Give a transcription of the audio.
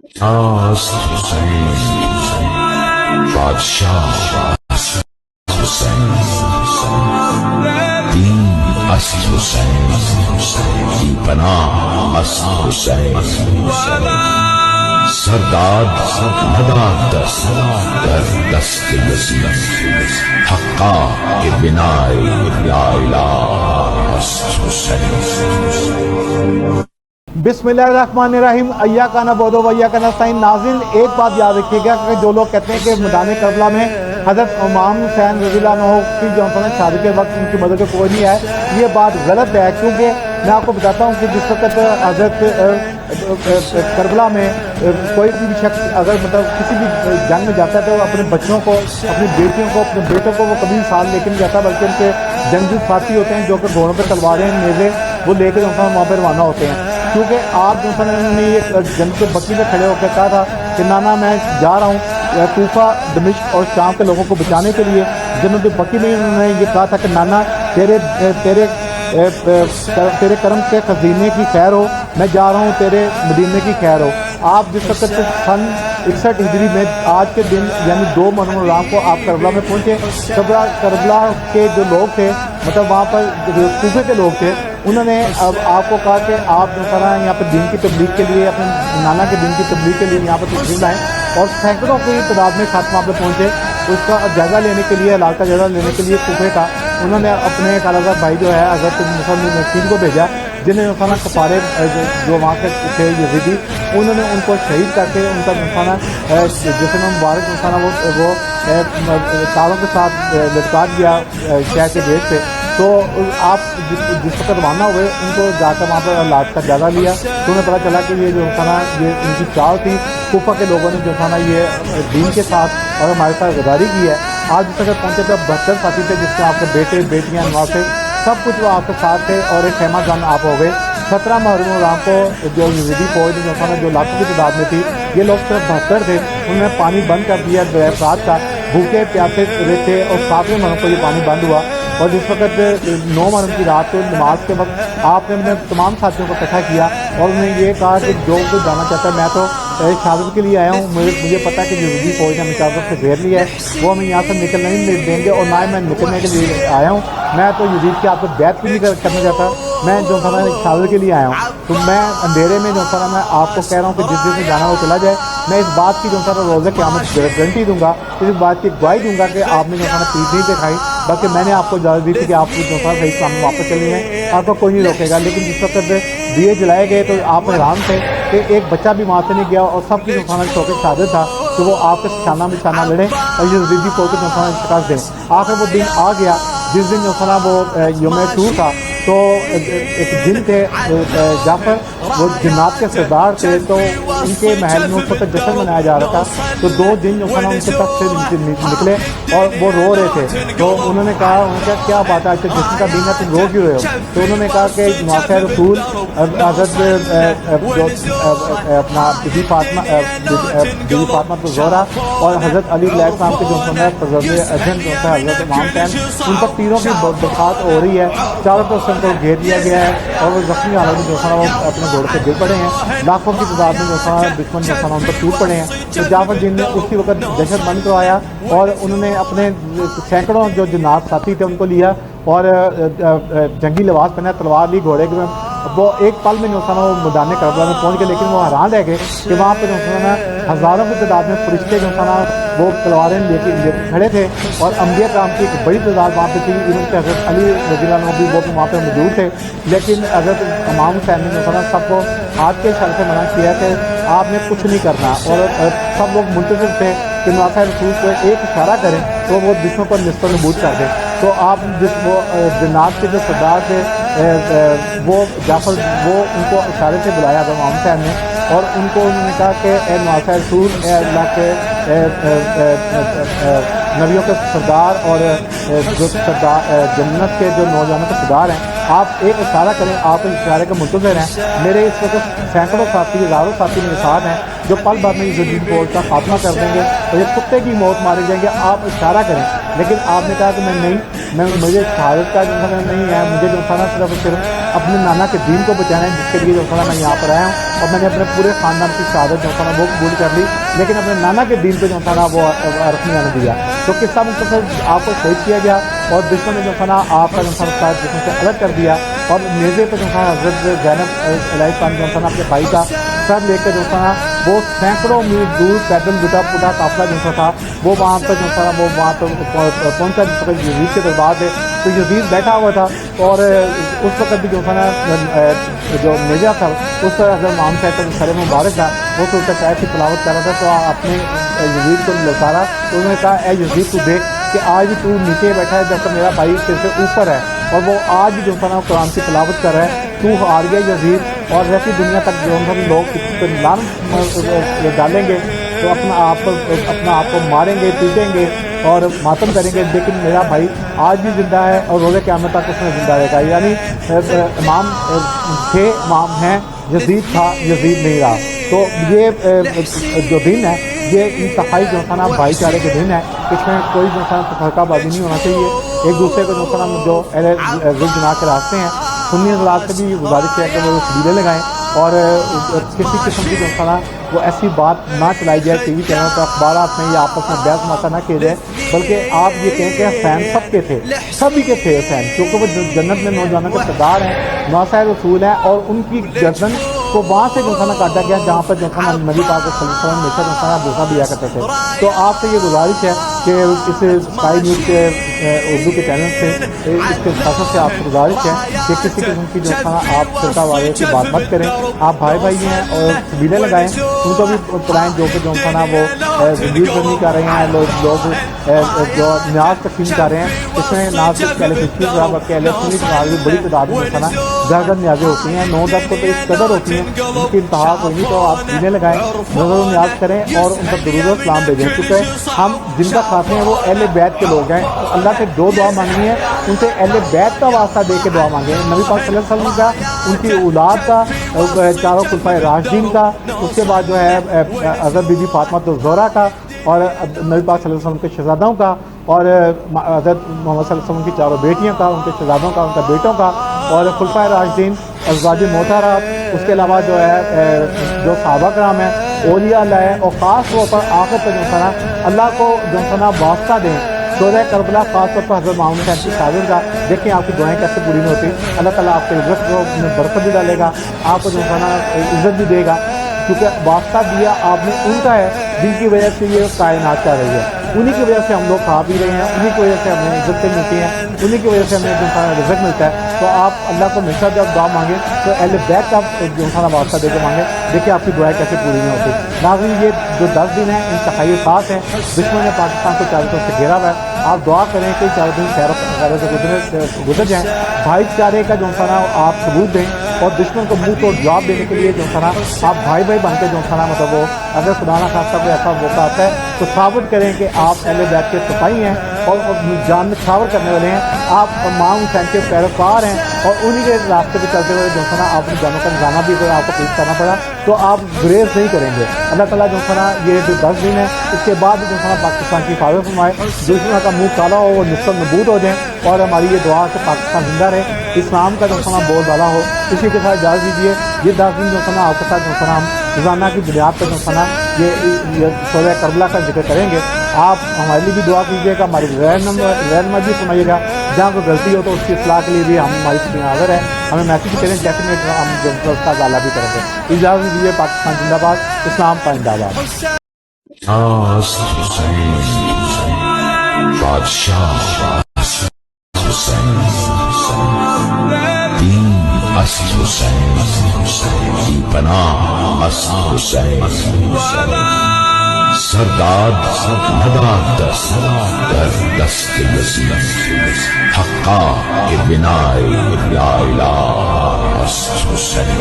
آست حسین بادشاہ حسین دین است حسین بی پناہ است حسین سرداد نداد دست در دست یزید حقا کہ بنائے لا الہ است حسین۔ بسم اللہ الرحمن الرحیم۔ ایاک نعبد و ایاک نستعین۔ ناظرین، ایک بات یاد رکھیے گا کہ جو لوگ کہتے ہیں کہ میدان کربلا میں حضرت امام حسین رضی اللہ عنہ کی جو شادی کے وقت ان کی مدد کو کوئی نہیں ہے، یہ بات غلط ہے، کیونکہ میں آپ کو بتاتا ہوں کہ جس وقت حضرت کربلا میں کوئی بھی شخص اگر کسی بھی جنگ میں جاتا ہے تو اپنے بچوں کو، اپنی بیٹیوں کو، اپنے بیٹوں کو وہ کبھی ساتھ لے کے نہیں جاتا، بلکہ ان کے جنگجو ساتھی ہوتے ہیں جو کہ گھوڑوں پہ تلواریں نیزے وہ لے کے وہاں پہ روانہ ہوتے ہیں۔ کیونکہ آپ نے یہ جنگ کے بکی میں کھڑے ہو کے کہا تھا کہ نانا میں جا رہا ہوں کوفہ، دمشق اور شام کے لوگوں کو بچانے کے لیے۔ جنگ بکی میں انہوں نے یہ کہا تھا کہ نانا تیرے کرم کے خزینے کی خیر ہو، میں جا رہا ہوں تیرے مدینے کی خیر ہو۔ آپ جس وقت سن 61 ہجری میں آج کے دن یعنی 2 محرم الرام کو آپ کربلا میں پہنچے، کربلا کے جو لوگ تھے، مطلب وہاں پر کوفے کے لوگ تھے، انہوں نے اب آپ کو کہا کہ آپ جو طرح یہاں پہ دین کی تبلیغ کے لیے، اپنے نانا کے دین کی تبلیغ کے لیے یہاں پہ تشریف لائیں، اور سینکڑوں کی تعداد میں خاتمہ پہ پہنچے۔ اس کا جائزہ لینے کے لیے، علاج کا جائزہ لینے کے لیے کوفے کا انہوں نے اپنے خالہ بھائی جو ہے حضرت مسلم نسیم کو بھیجا، جنہیں مثلاً کفارے جو وہاں کے تھے یزیدی، انہوں نے ان کو شہید کر کے ان کا مثلاً جسم مبارک مثلاً وہ تاروں کے ساتھ لٹکا دیا شہر کے گیٹ پہ۔ تو آپ جس وقت روانہ ہوئے ان کو جا کر وہاں پر علاج کا جائزہ لیا تو انہیں پتہ چلا کہ یہ جو مثلاً یہ ان کی چال تھی، کوفہ کے لوگوں نے جو مثلاً یہ دین کے ساتھ اور ہمارے ساتھ غداری کی ہے۔ آج جس وقت پہنچے تو 72 ساتھی تھے، جس میں آپ کے بیٹے بیٹیاں نواسے سب کچھ وہ آپ کے ساتھ تھے، اور ایک خیمہ جان آپ ہو گئے۔ 17 محرم الرام کو جو یزیدی فوج جو لاکھوں کی تعداد میں تھی، یہ لوگ صرف 72 تھے، انہوں نے پانی بند کر دیا دریائے فرات کا، بھوکے پیاسے تھے، اور 7ویں محرم کو یہ پانی بند ہوا۔ اور جس وقت 9 محرم کی رات کو نماز کے وقت آپ نے اپنے تمام ساتھیوں کو اکٹھا کیا اور انہیں یہ کہا کہ جو کوئی جانا چاہتا ہے، میں تو شہادت کے لیے آیا ہوں، مجھے پتہ ہے کہ یزیدی فوج نے ہمیں چاروں طرف سے گھیر لیا ہے، وہ ہمیں یہاں سے نکلنا نہیں دیں گے، اور نہ ہی میں نکلنے کے لیے آیا ہوں، میں تو یزید کی آپ کو بیعت بھی نہیں کرنا چاہتا، میں جو شہادت کے لیے آیا ہوں۔ تو میں اندھیرے میں جو میں آپ کو کہہ رہا ہوں کہ جس دن سے جانا وہ چلا جائے، میں اس بات کی جو روزہ قیامت گارنٹی دوں گا، اس بات کی گواہی دوں گا کہ آپ نے جو پیٹ نہیں دکھائی، بلکہ میں نے آپ کو اجازت دی تھی کہ آپ کو جو صحیح اسلام میں واپس چلنی ہے، آپ کو کوئی نہیں روکے گا۔ لیکن جس وقت دیے جلائے گئے تو آپ حیران تھے کہ ایک بچہ بھی وہاں سے نہیں گیا، اور سب کی جو شوق شہادت تھا کہ وہ آپ کے شانہ میں شانہ لڑیں اور یہ یزیدی فوج کو شکست دیں۔ آخر وہ دن آ گیا جس دن جو وہ یوم ٹور تھا، تو ایک جن تھے جعفر، وہ جنات کے سردار تھے، تو ان کے محل میں اس وقت جشن منایا جا رہا تھا، تو 2 جن جو ان کے تخت سے نکلے اور وہ رو رہے تھے۔ تو انہوں نے کہا کیا بات ہے، آج جشن کا دن ہے، تم رو کیوں رہے ہو؟ تو انہوں نے کہا کہ نواسہ رسول حضرت جو اپنا بی فاطمہ زہرا اور حضرت علی علیہ السلام کے جو حضرت حضرت امام حسین، ان پر تیروں کی برسات ہو رہی ہے، چاروں طرف سے ان کو گھیر دیا گیا ہے، اور وہ زخمی حالت میں جو وہ اپنے گھوڑے سے گر پڑے ہیں، لاکھوں کی تعداد میں جو دشمن جو ان پر ٹوٹ پڑے ہیں۔ تو جعفر جن نے اسی وقت دہشت بند کروایا، اور انہوں نے اپنے سینکڑوں جو جنات ساتھی تھے ان کو لیا اور جنگی لباس پہنا، تلوار لی گھوڑے کے، وہ ایک پل میں جو وہ میدان کربلا میں پہنچ گئے، لیکن وہ حیران رہ گئے کہ وہاں پہ جو ہزاروں کی تعداد میں فرشتے جو وہ تلواریں لے کے کھڑے تھے، اور انبیاء کرام کی ایک بڑی تعداد وہاں پہ تھی، ایون کہ حضرت علی رضی اللہ عنہ بھی وہ وہاں پہ موجود تھے، لیکن حضرت امام حسین نے جو سب کو ہاتھ کے اشارے سے منع کیا کہ آپ نے کچھ نہیں کرنا، اور سب لوگ منتظر تھے کہ نواسہ رسول کو ایک اشارہ کریں تو وہ دشمن پر نسبت نبوت کر دیں۔ تو آپ وہ جنات کے جو سردار تھے وہ جعفر، وہ ان کو اشارے سے بلایا امام حسین نے، اور ان کو انہوں نے کہا کہ اے نواسہ رسول، اے اللہ کے نبیوں کے سردار اور جو سردار جنت کے جو نوجوانوں کے سردار ہیں، آپ ایک اشارہ کریں، آپ اس اشارے کے منتظر ہیں۔ میرے اس وقت سینکڑوں ساتھی، ہزاروں ساتھی میرے ساتھ ہیں جو پل بھر میں یزید فوج کا خاتمہ کر دیں گے اور یہ کتے کی موت مارے جائیں گے، آپ اشارہ کریں۔ لیکن آپ نے کہا کہ میں نہیں، مجھے شہادت کا جو نہیں ہے، مجھے جو صرف اپنے نانا کے دین کو بچانا ہے، جس کے لیے جو میں یہاں پر آیا ہوں، اور میں نے اپنے پورے خاندان کی شہادت جو تھا نا وہ قبول کر لی، لیکن اپنے نانا کے دین پہ جو تھا نا وہ رکھ نہیں آنے دیا۔ تو قصہ مختصر آپ کو شہید کیا گیا اور دشمن نے جو تھا نا آپ کا جو تھا جسم سے الگ کر دیا، اور نیزے پہ جو تھا حضرت زینب علیہ السلام جو تھا نا اپنے بھائی کا سر لے کے جو تھا نا وہ سینکڑوں میل دور پیدل جٹا پٹا قافلہ جو تھا وہ وہاں پہ جو تھا نا وہ وہاں پہ پہنچا جس وقت یزید کے دربار پہ، تو یزید بیٹھا ہوا تھا اور اس وقت بھی جو تھا نا جو نیزا تھا اس پر اگر امام صاحب کا جو سر مبارک تھا وہ تو کیف کی تلاوت کر رہا تھا، تو اپنے یزید کو للکارا، تو انہوں نے کہا اے یزید تو دیکھ کہ آج بھی تو نیچے بیٹھا ہے جبکہ میرا بھائی تیرے سے اوپر ہے، اور وہ آج بھی جو تھا نا قرآن کی تلاوت کر رہا ہے، تو ہار گیا یزید، اور ویسی دنیا تک جو ہم لوگ لان ڈالیں گے تو اپنا آپ کو ماریں گے پیٹیں گے اور ماتم کریں گے، لیکن میرا بھائی آج بھی زندہ ہے اور روز قیامت تک اس میں زندہ رہے گا۔ یعنی امام تھے، امام ہیں، یزید تھا، یزید نہیں رہا۔ تو یہ جو دن ہے یہ انتہائی جو تھا نا بھائی چارے کے دن ہے، اس میں کوئی جو تھا تفرقہ بازی نہیں ہونا چاہیے، ایک دوسرے کو جو تھا نا جو ذل جنا کے راستے ہیں، سنی حضرات سے بھی گزارش ہے کہ وہ سبیلے لگائیں اور کسی قسم کی جو تھا نا وہ ایسی بات نہ چلائی جائے ٹی وی چینل پر، اخبارات میں یا آپس میں بحث ماسا نہ کیے جائے، بلکہ آپ یہ کہیں کہ حسین سب کے تھے، سبھی کے تھے حسین، کیونکہ وہ جنت میں نوجوانوں کے سردار ہیں، نواسہ رسول ہیں، اور ان کی گردن کو وہاں سے جو تھا نا کاٹا گیا جہاں پر جو تھا نا نبی پاک صلی اللہ علیہ وسلم ہمیشہ جو تھا نا بوسہ دیا کرتے تھے۔ تو آپ سے یہ گزارش ہے کہ اس اسکائی نیوز کے اردو کے چینل سے اس کے خاصت سے آپ سے گزارش ہے کہ کسی قسم کی جو تھا نا آپ فرقہ وارے کی بات مت کریں، آپ بھائی بھائی ہیں اور سبیلے لگائیں، ان کو بھی پلائیں جو کہ جو تھا نا وہ زندگی کرنی کر رہے ہیں، لوگ جو نیاز تقسیم کر رہے ہیں، اس میں نہ صرف پہلے ففٹی بلکہ اہل سنت کی بڑی تعداد میں جو تھا نا زیادہ نیازیں ہوتی ہیں، 9-10 کو تو اس قدر ہوتی ہیں ان کی انتہا کوئی نہیں، تو آپ سینے لگائیں، نظر و نیاز کریں اور ان پر درود و سلام بھیجیں، کیونکہ ہم جن کا کھاتے ہیں وہ اہل بیت کے لوگ ہیں، اللہ سے دو دعا مانگنی ہے، ان سے اہل بیت کا واسطہ دے کے دعا مانگیں، نبی پاک صلی اللہ علیہ وسلم کا، ان کی اولاد کا، چاروں خلفائے راشدین کا، اس کے بعد جو ہے حضرت بی بی فاطمہ الزہرا کا، اور نبی پاک صلی اللہ علیہ وسلم کے شہزادوں کا، اور حضرت محمد صلی اللہ علیہ وسلم کی چاروں بیٹیوں کا، ان کے شہزادوں کا، ان کے بیٹوں کا، اور خلفائے راشدین، ازواج مطہرہ، اس کے علاوہ جو ہے جو صحابہ کرام ہیں، اولیاء اللہ ہے، اور خاص طور پر آخر پہ جو نا اللہ کو جو نا واسطہ دیں، شہدائے کربلا خاص طور پر حضرت محمد صاحب کی شہادت کا، دیکھیں آپ کی دعائیں کیسے پوری نہیں ہوتی، اللہ تعالیٰ آپ کے عزت کو برکت بھی ڈالے گا، آپ کو جو نا عزت بھی دے گا، کیونکہ واسطہ دیا آپ نے ان کا ہے جن کی وجہ سے یہ کائنات چل رہی ہے، انہی کی وجہ سے ہم لوگ کھا پی رہے ہیں، انہی کی وجہ سے ہمیں عزتیں ملتی ہیں، انہی کی وجہ سے ہمیں جو رزق ملتا ہے۔ تو آپ اللہ کو ہمیشہ جب دعا مانگیں تو اہل بیت کا جو واسطہ دے کے مانگیں، دیکھیں آپ کی دعائیں کیسے پوری نہیں ہوتی۔ ناظرین یہ جو 10 دن ہیں انتہائی خاص ہیں، دشمن نے پاکستان کو چاروں طرف سے گھیرا ہوا ہے، آپ دعا کریں کہ 4 دن خیر سے گزر جائیں، بھائی چارے کا جو نا آپ ثبوت دیں، اور دشمن کو منہ توڑ جواب دینے کے لیے جو نا آپ بھائی بھائی بن کے جو نا مطلب وہ اگر خدا نہ خاصہ کوئی ایسا موقع آتا ہے تو ثابت کریں کہ آپ اہل بیت کے صفائی ہیں اور جان نچھاور کرنے والے ہیں، آپ امام حسین کے پیروکار ہیں، اور انہی کے راستے پہ چلتے ہوئے جو نا آپ نے جانوں کا نظامہ بھی اگر آپ کو پیش کرنا پڑا تو آپ گریز نہیں کریں گے۔ اللہ تعالیٰ جو نا یہ جو 10 دن ہے اس کے بعد جو نا پاکستان کی حفاظت فرمائے، دشمن کا منہ کالا ہو وہ نصف نبود ہو جائیں، اور ہماری یہ دعا کہ پاکستان زندہ رہے، اسلام کا جو نا بول بالا ہو۔ اسی کے ساتھ اجازت دیجیے یہ 10 دن جو نا آپ کے ساتھ جو نا ہم روزانہ کی بنیاد پر جو نا یہ شہدائے کربلا کا ذکر کریں گے، آپ ہمارے لیے بھی دعا کیجیے گا، ہماری رہنمائی بھی سنائیے گا، جہاں کوئی غلطی ہو تو اس کی اصلاح کے لیے بھی ہم ہماری سکرین حاضر ہے، ہمیں میسیج کریں، ڈیفینیٹ ہم جو اس کا اضالہ بھی کریں گے۔ اجازت دیجیے، پاکستان زندہ باد، اسلام پائندہ باد۔ بادشاہ حسین، دین اصل حسین، کی پناہ اصل حسین، سرداد مداد دست در دست یزید، حقا کے بنائے لا الہ اصل حسین۔